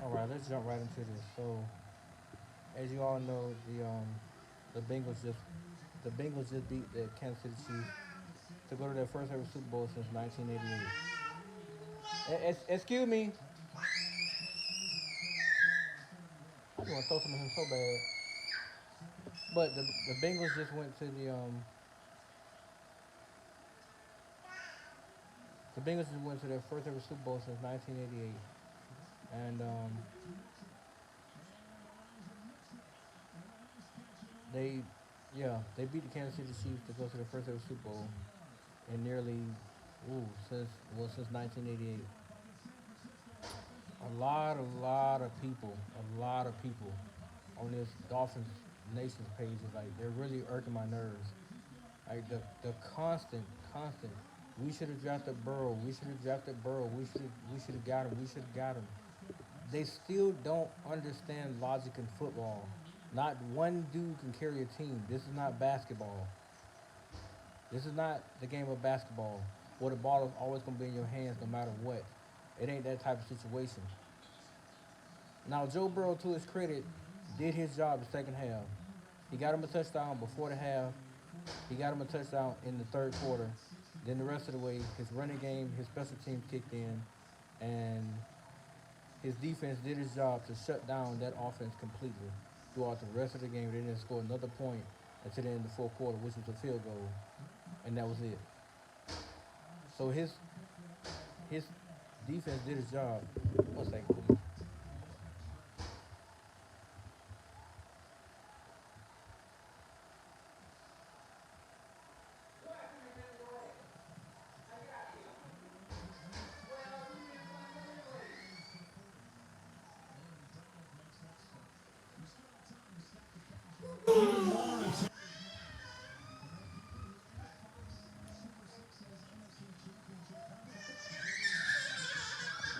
All right, let's jump right into this. So, as you all know, the Bengals just beat the Kansas City Chiefs to go to their first ever Super Bowl since 1988. Excuse me, I just want to throw some at him so bad. But the Bengals just went to the Bengals just went to their first ever Super Bowl since 1988, and they they beat the Kansas City Chiefs to go to their first ever Super Bowl in nearly since 1988. A lot of people on this Dolphins Nations page is like they're really irking my nerves. Like the constant. We should have drafted Burrow. We should have drafted Burrow. We should have got him. We should have got him. They still don't understand logic in football. Not one dude can carry a team. This is not basketball. This is not the game of basketball where the ball is always gonna be in your hands no matter what. It ain't that type of situation. Now Joe Burrow, to his credit, did his job the second half. He got him a touchdown before the half. He got him a touchdown in the third quarter. Then the rest of the way, his running game, his special teams kicked in, and his defense did his job to shut down that offense completely throughout the rest of the game. They didn't score another point until the end of the fourth quarter, which was a field goal, and that was it. So his defense did his job. One second, please.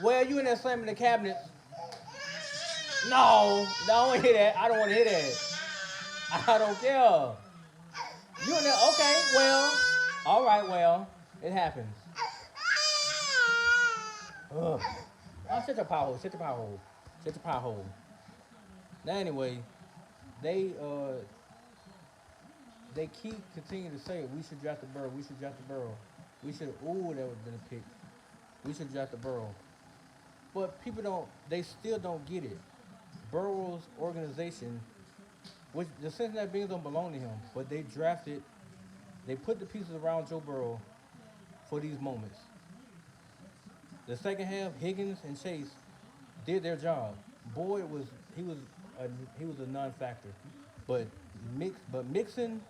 Well, you in there slamming the cabinets? No, no, I don't want to hear that. I don't want to hear that. I don't care. You in there? Okay, well, all right, well, it happens. Ugh. Oh, shut your power hole. Shut your power hole. Shut your power hole. Now, anyway, they uh they keep continuing to say we should draft the Burrow. We should draft the Burrow. We should. Ooh, that would have been a pick. We should draft the Burrow. But people don't. They still don't get it. Burrow's organization, which the Cincinnati Bengals don't belong to him, but they drafted. They put the pieces around Joe Burrow for these moments. The second half, Higgins and Chase did their job. Boyd was he was a, he was a non-factor, but Mixon,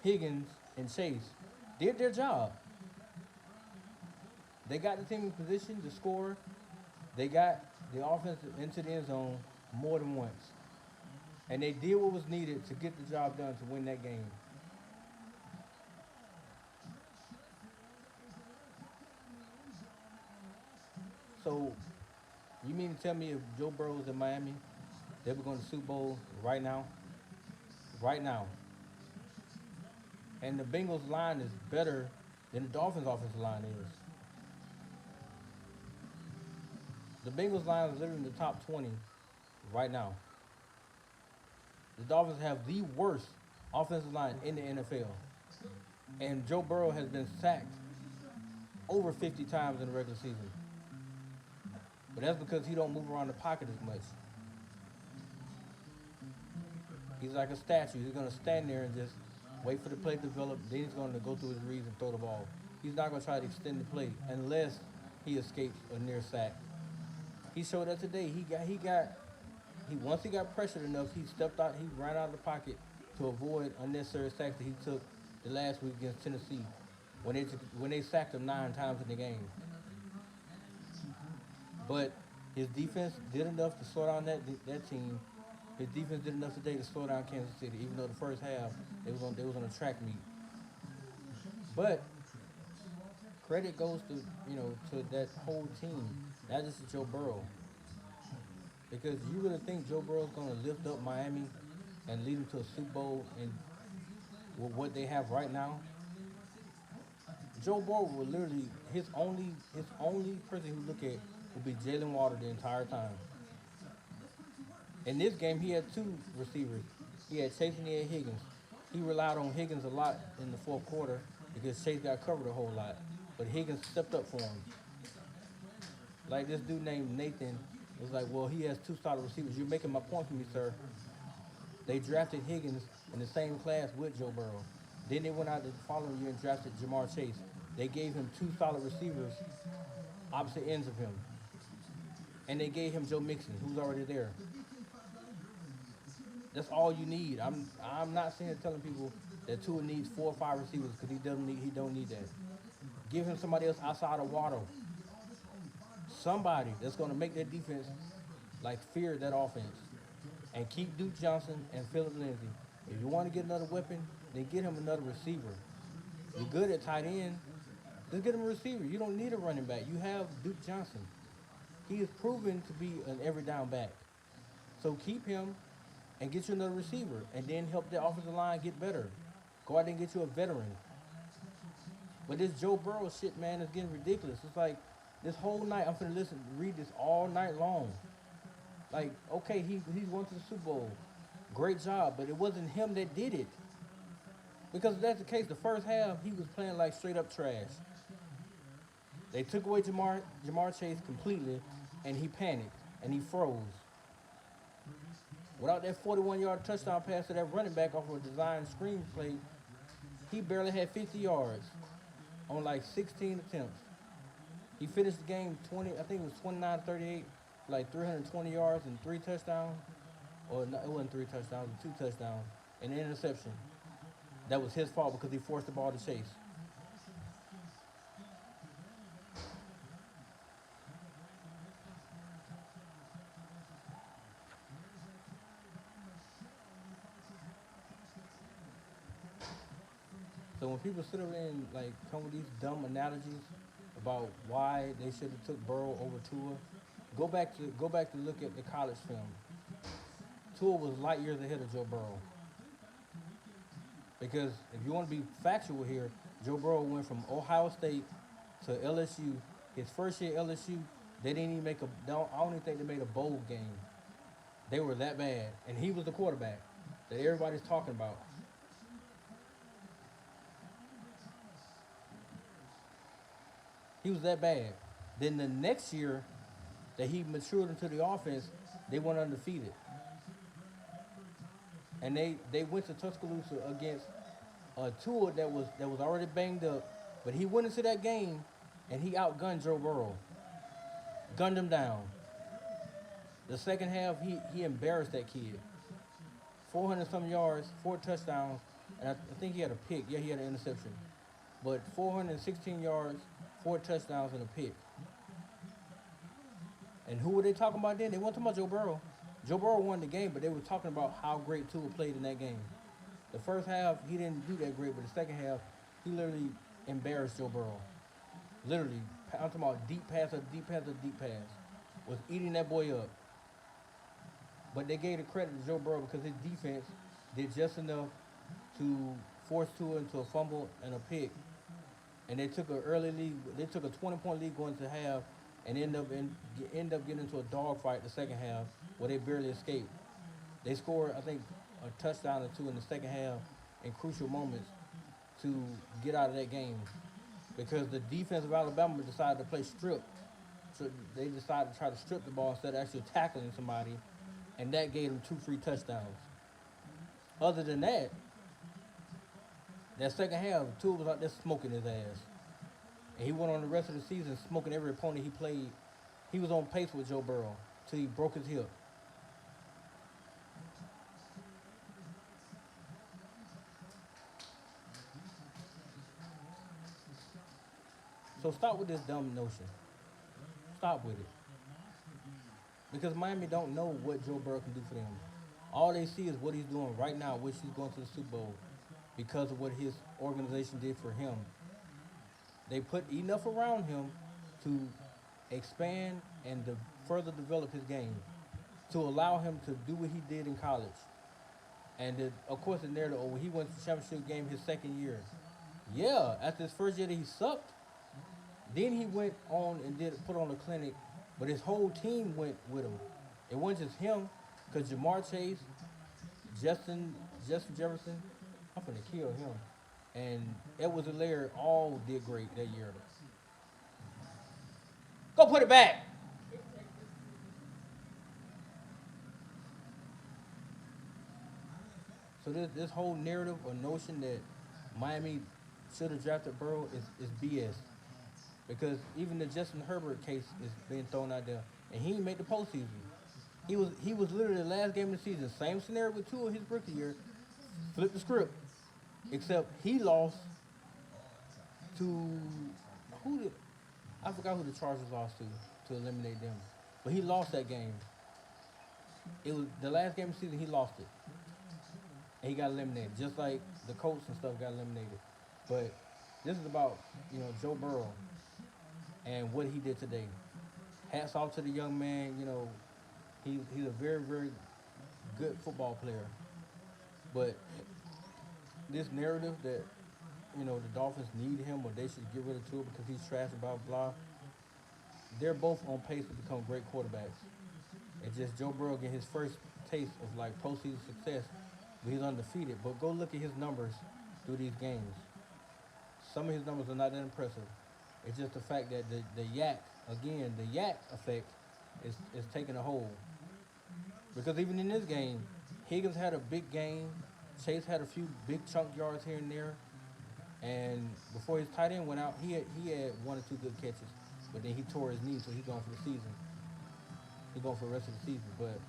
Higgins, and Chase did their job. They got the team in position to score. They got the offense into the end zone more than once, and they did what was needed to get the job done to win that game. So, you mean to tell me if Joe Burrow was in Miami, they were going to Super Bowl right now? Right now. And the Bengals line is better than the Dolphins offensive line is. The Bengals line is literally in the top 20 right now. The Dolphins have the worst offensive line in the NFL. And Joe Burrow has been sacked over 50 times in the regular season. But that's because he don't move around the pocket as much. He's like a statue. He's gonna stand there and just wait for the play to develop. Then he's gonna go through his reads and throw the ball. He's not gonna try to extend the play unless he escapes a near sack. He showed that today. He once he got pressured enough, he stepped out. He ran out of the pocket to avoid unnecessary sacks that he took the last week against Tennessee when they sacked him 9 times in the game. But his defense did enough to slow down that team. His defense did enough today to slow down Kansas City, even though the first half they was on a track meet. But credit goes to to that whole team, not just to Joe Burrow, because you really think Joe Burrow's going to lift up Miami and lead them to a Super Bowl and with what they have right now? Joe Burrow will literally his only person he would look at would be Jalen Water the entire time. In this game, he had two receivers. He had Chase and he had Higgins. He relied on Higgins a lot in the fourth quarter because Chase got covered a whole lot. But Higgins stepped up for him. Like this dude named Nathan was like, well, he has two solid receivers. You're making my point for me, sir. They drafted Higgins in the same class with Joe Burrow. Then they went out the following year and drafted Jamar Chase. They gave him two solid receivers, opposite ends of him. And they gave him Joe Mixon, who's already there. That's all you need. I'm not saying telling people that Tua needs 4 or 5 receivers because he don't need that. Give him somebody else outside of Waddle. Somebody that's gonna make that defense like fear that offense. And keep Duke Johnson and Philip Lindsay. If you want to get another weapon, then get him another receiver. You're good at tight end, just get him a receiver. You don't need a running back. You have Duke Johnson. He is proven to be an every down back. So keep him and get you another receiver, and then help the offensive line get better. Go out there and get you a veteran. But this Joe Burrow shit, man, is getting ridiculous. It's like this whole night I'm finna read this all night long. Like, okay, he went to the Super Bowl. Great job, but it wasn't him that did it. Because if that's the case, the first half, he was playing like straight up trash. They took away Jamar Chase completely, and he panicked, and he froze. Without that 41-yard touchdown pass to that running back off of a design screen play, he barely had 50 yards on like 16 attempts. He finished the game 20, I think it was 29-38, like 320 yards and 3 touchdowns. Or no, it wasn't 3 touchdowns, it was 2 touchdowns and an interception. That was his fault because he forced the ball to Chase. So when people sit over and like come with these dumb analogies about why they should have took Burrow over Tua, go back to look at the college film. Tua was light years ahead of Joe Burrow. Because if you want to be factual here, Joe Burrow went from Ohio State to LSU. His first year at LSU, they didn't even I don't even think they made a bowl game. They were that bad. And he was the quarterback that everybody's talking about. He was that bad. Then the next year that he matured into the offense, they went undefeated. And they went to Tuscaloosa against a Tua that was already banged up. But he went into that game and he outgunned Joe Burrow. Gunned him down. The second half, he embarrassed that kid. 400-some yards, 4 touchdowns, and I think he had a pick. Yeah, he had an interception. But 416 yards, 4 touchdowns, and a pick. And who were they talking about then? They weren't talking about Joe Burrow. Joe Burrow won the game, but they were talking about how great Tua played in that game. The first half, he didn't do that great, but the second half, he literally embarrassed Joe Burrow. Literally, I'm talking about deep pass after deep pass after deep pass. Was eating that boy up. But they gave the credit to Joe Burrow because his defense did just enough to force Tua into a fumble and a pick. And they took an early lead. They took a 20-point lead going to half and end up getting into a dogfight the second half where they barely escaped. They scored, I think, a touchdown or 2 in the second half in crucial moments to get out of that game because the defense of Alabama decided to play strip. So they decided to try to strip the ball instead of actually tackling somebody, and that gave them 2 free touchdowns. Other than that, that second half, Tua was out there smoking his ass. And he went on the rest of the season smoking every opponent he played. He was on pace with Joe Burrow till he broke his hip. So stop with this dumb notion. Stop with it. Because Miami don't know what Joe Burrow can do for them. All they see is what he's doing right now, which he's going to the Super Bowl because of what his organization did for him. They put enough around him to expand and to further develop his game, to allow him to do what he did in college. And of course, the narrative, when he went to the championship game his second year. Yeah, after his first year that he sucked, then he went on and put on a clinic, but his whole team went with him. It wasn't just him, Because Jamar Chase, Justin Justin Jefferson, I'm finna kill him. And Edwards-Helaire all did great that year. Go put it back. So this whole narrative or notion that Miami should have drafted Burrow is BS. Because even the Justin Herbert case is being thrown out there, and he didn't make the postseason. He was literally the last game of the season. Same scenario with Tua his rookie year. Flip the script. Except he lost to who did I forgot who the Chargers lost to eliminate them. But he lost that game. It was the last game of the season he lost it. And he got eliminated. Just like the Colts and stuff got eliminated. But this is about, Joe Burrow and what he did today. Hats off to the young man, he's a very, very good football player. But this narrative that, the Dolphins need him or they should get rid of Tua because he's trash and blah, blah, they're both on pace to become great quarterbacks. It's just Joe Burrow getting his first taste of like postseason success, but he's undefeated. But go look at his numbers through these games. Some of his numbers are not that impressive. It's just the fact that the yak effect is taking a hold. Because even in this game, Higgins had a big game. Chase had a few big chunk yards here and there. And before his tight end went out, he had one or two good catches. But then he tore his knee, so he's going for the season. He's going for the rest of the season. But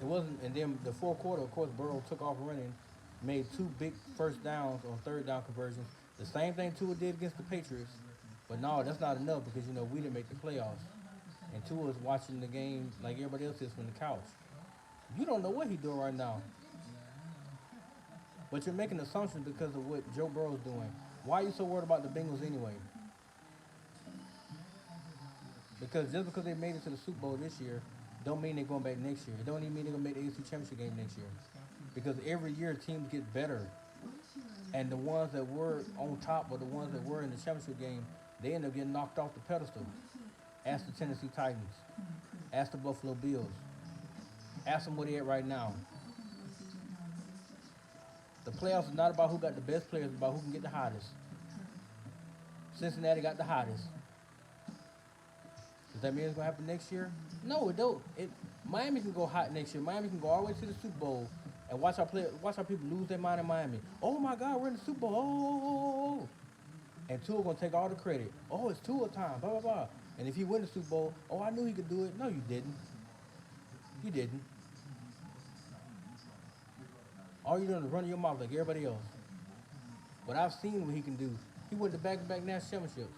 it wasn't. And then the fourth quarter, of course, Burrow took off running, made two big first downs on third down conversions. The same thing Tua did against the Patriots. But no, that's not enough because, we didn't make the playoffs. And Tua is watching the game like everybody else is from the couch. You don't know what he's doing right now. But you're making assumptions because of what Joe Burrow's doing. Why are you so worried about the Bengals anyway? Because just because they made it to the Super Bowl this year, don't mean they're going back next year. It don't even mean they're going to make the AFC Championship game next year. Because every year teams get better. And the ones that were on top or the ones that were in the championship game, they end up getting knocked off the pedestal. Ask the Tennessee Titans. Ask the Buffalo Bills. Ask them where they at right now. The playoffs is not about who got the best players, it's about who can get the hottest. Cincinnati got the hottest. Does that mean it's going to happen next year? No, it don't. Miami can go hot next year. Miami can go all the way to the Super Bowl and watch our people lose their mind in Miami. Oh, my God, we're in the Super Bowl. Oh. And Tua going to take all the credit. Oh, it's Tua time, blah, blah, blah. And if he win the Super Bowl, oh, I knew he could do it. No, you didn't. You didn't. All you're doing is running your mouth like everybody else. But I've seen what he can do. He went to back-to-back national championships.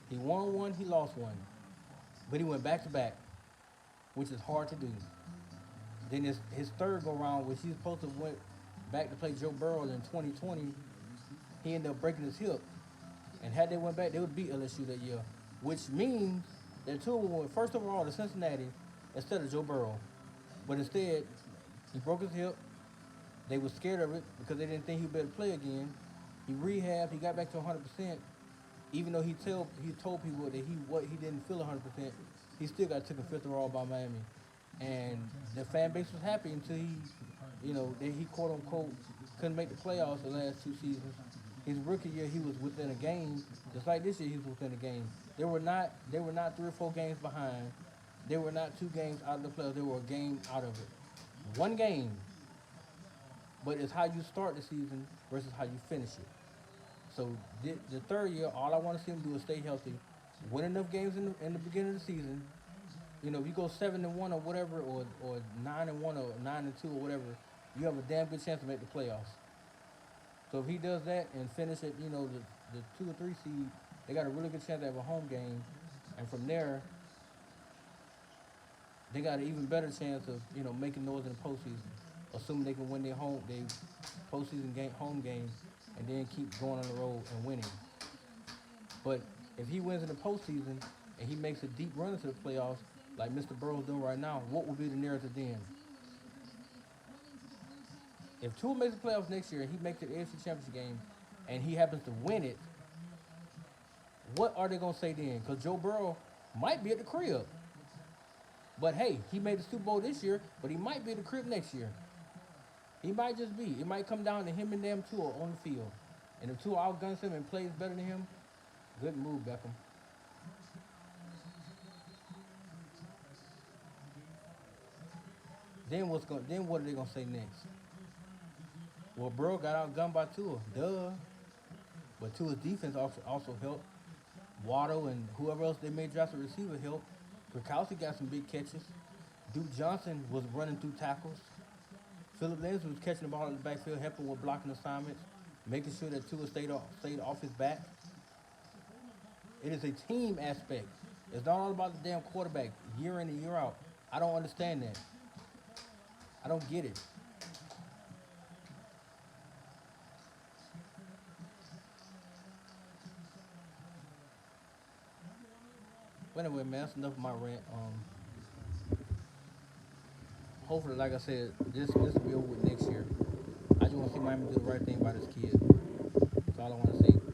He won one, he lost one. But he went back-to-back, which is hard to do. Then his third go-round, which he's supposed to went back to play Joe Burrow in 2020, he ended up breaking his hip. And had they went back, they would beat LSU that year. Which means that Tua went first overall to Cincinnati instead of Joe Burrow. But instead, he broke his hip. They were scared of it because they didn't think he'd be able to play again. He rehabbed, he got back to 100%. Even though he told people that he didn't feel 100%, he still got taken fifth overall by Miami. And the fan base was happy until he quote unquote couldn't make the playoffs the last two seasons. His rookie year, he was within a game. Just like this year, he was within a game. They were not 3 or 4 games behind. They were not 2 games out of the playoffs. They were a game out of it. 1 game. But it's how you start the season versus how you finish it. So the third year, all I want to see him do is stay healthy, win enough games in the beginning of the season. If you go 7-1 or whatever, or 9-1 or 9-2 or whatever, you have a damn good chance to make the playoffs. So if he does that and finish at the 2 or 3 seed, they got a really good chance to have a home game, and from there, they got an even better chance of making noise in the postseason, assuming they can win their postseason home games, and then keep going on the road and winning. But if he wins in the postseason and he makes a deep run into the playoffs, like Mr. Burrow's doing right now, what would be the narrative then? If Tua makes the playoffs next year and he makes the AFC Championship game and he happens to win it, What are they gonna say then? Because Joe Burrow might be at the crib, but hey, he made the Super Bowl this year, but he might be at the crib next year. He might just be. It might come down to him and them two on the field. And if Tua outguns him and plays better than him, good move, Beckham. Then what are they gonna say next? Well, Burrow got outgunned by Tua. Duh. But Tua's defense also helped. Waddle and whoever else they may draft a receiver helped. Gronkowski got some big catches. Duke Johnson was running through tackles. Philip Lindsay was catching the ball in the backfield, helping with blocking assignments, making sure that Tua stayed off his back. It is a team aspect. It's not all about the damn quarterback year in and year out. I don't understand that. I don't get it. But anyway, man, that's enough of my rant. Hopefully, like I said, this will be over with next year. I just want to see Miami do the right thing by this kid. That's all I want to say.